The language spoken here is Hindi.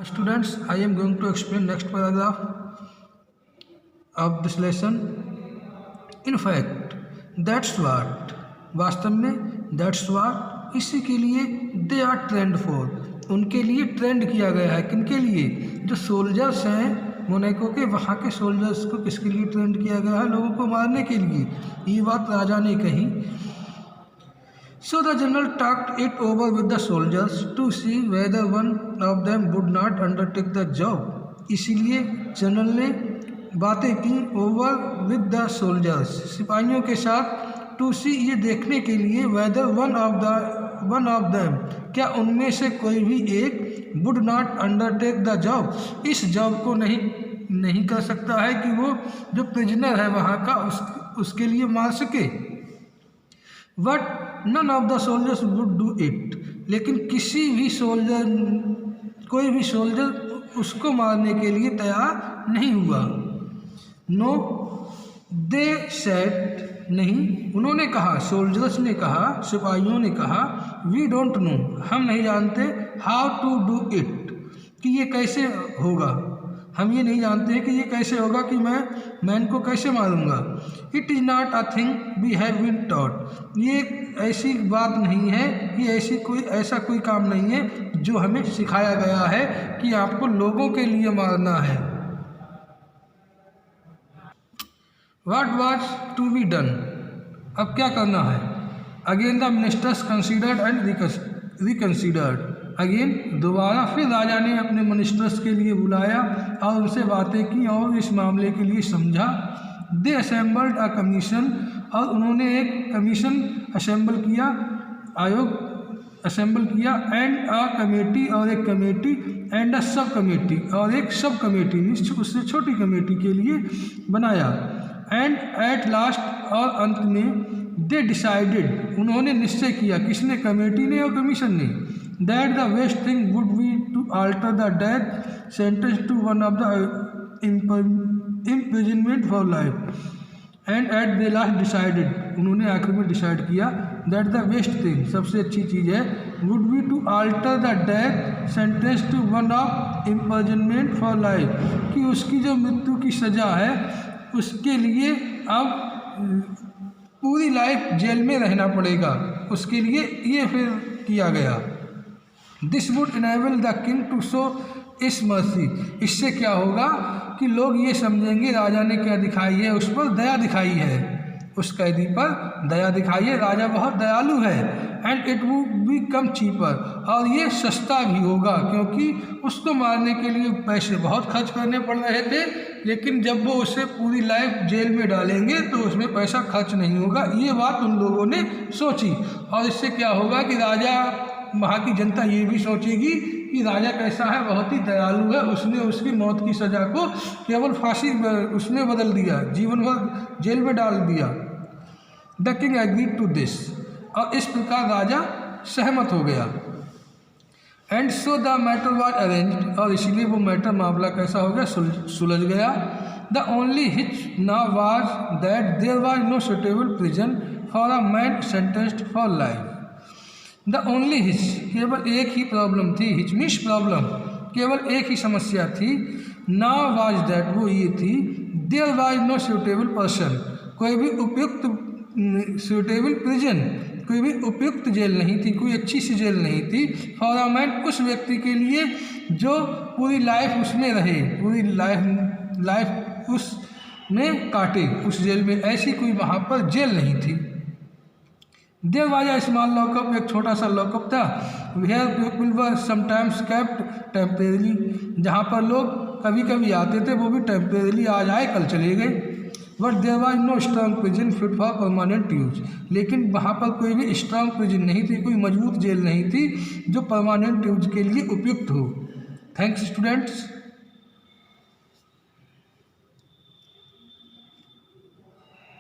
Students, I am going to explain next paragraph of this lesson. In fact, that's what, वास्तव में that's what, इसी के लिए they are trained for, उनके लिए ट्रेंड किया गया है। किनके लिए? जो सोल्जर्स हैं मोनाको के, वहाँ के सोल्जर्स को किसके लिए ट्रेंड किया गया है? लोगों को मारने के लिए। ये बात राजा ने कही। So the general talked it over with the soldiers to see whether one of them would not undertake the job. इसीलिए जनरल ने बातें की ओवर विद द सोल्जर्स, सिपाहियों के साथ, टू सी ये देखने के लिए, whether one of them क्या उनमें से कोई भी एक would not undertake the job, इस जॉब को नहीं कर सकता है कि वो जो प्रिजनर है वहाँ का उसके लिए मार सके। But none of the soldiers would do it, लेकिन कोई भी सोल्जर उसको मारने के लिए तैयार नहीं हुआ। No, they said, नहीं, उन्होंने कहा, सोल्जर्स ने कहा, सिपाहियों ने कहा, we don't know, हम नहीं जानते, how to do it, कि ये कैसे होगा, हम ये नहीं जानते हैं कि ये कैसे होगा, कि मैं इनको कैसे मारूंगा। It is not a thing we have been taught, ये ऐसी बात नहीं है, ये ऐसा कोई काम नहीं है जो हमें सिखाया गया है कि आपको लोगों के लिए मारना है। What was to be done, अब क्या करना है? Again the ministers considered and reconsidered, again दोबारा फिर राजा ने अपने मिनिस्टर्स के लिए बुलाया और उनसे बातें की और इस मामले के लिए समझा। दे असेंबल्ड अ कमीशन, और उन्होंने एक कमीशन असेंबल किया, आयोग असेंबल किया, एंड अ कमेटी, और एक committee, and a sub committee, और एक सब कमेटी उससे छोटी कमेटी के लिए बनाया। एंड एट लास्ट, और अंत में, दे डिसाइडेड, उन्होंने निश्चय किया, किसने? कमेटी ने और कमीशन ने, that the best thing would be to alter the death sentence to one of the imprisonment for life. And at the last decided, उन्होंने आखिर में डिसाइड किया, दैट द बेस्ट थिंग, सबसे अच्छी चीज़ है, would be to alter the death sentence to one of imprisonment for life, कि उसकी जो मृत्यु की सज़ा है उसके लिए अब पूरी लाइफ जेल में रहना पड़ेगा, उसके लिए ये फिर किया गया। This would enable the king to show his mercy, इससे क्या होगा कि लोग ये समझेंगे राजा ने क्या दिखाई है, उस पर दया दिखाई है, उस कैदी पर दया दिखाई है, राजा बहुत दयालु है। And it would be come cheaper, और ये सस्ता भी होगा, क्योंकि उसको मारने के लिए पैसे बहुत खर्च करने पड़ रहे थे, लेकिन जब वो उसे पूरी लाइफ जेल में डालेंगे तो उसमें पैसा खर्च नहीं होगा। ये बात उन लोगों ने सोची, और इससे क्या होगा कि राजा, वहाँ की जनता ये भी सोचेगी कि राजा कैसा है, बहुत ही दयालु है, उसने उसकी मौत की सज़ा को केवल फांसी उसने बदल दिया, जीवन भर जेल में डाल दिया। The king agreed to this, और इस प्रकार राजा सहमत हो गया। And so the matter was arranged, और इसीलिए वो मैटर, मामला कैसा हो गया, सुलझ गया। The only hitch now was that there was no suitable prison for a man sentenced for life. The only hitch, केवल एक ही प्रॉब्लम थी, हिच मीन्स प्रॉब्लम, केवल एक ही समस्या थी। नाउ वाज दैट, वो ये थी, there was no suitable person, कोई भी उपयुक्त, सुटेबल प्रिजन, कोई भी उपयुक्त जेल नहीं थी, कोई अच्छी सी जेल नहीं थी, फॉर अ मैन, उस व्यक्ति के लिए जो पूरी लाइफ उसमें रहे, पूरी लाइफ उसमें काटे उस जेल में, ऐसी कोई वहाँ पर जेल नहीं थी। There was a small lockup, एक छोटा सा लॉकअप था, where people were sometimes kept temporary, जहाँ पर लोग कभी कभी आते थे, वो भी टेम्परेरी, आज आए कल चले गए। But there was no strong prison fit for permanent use, लेकिन वहाँ पर कोई भी स्ट्रॉन्ग प्रिजन नहीं थी, कोई मजबूत जेल नहीं थी जो परमानेंट यूज के लिए उपयुक्त हो। Thanks students.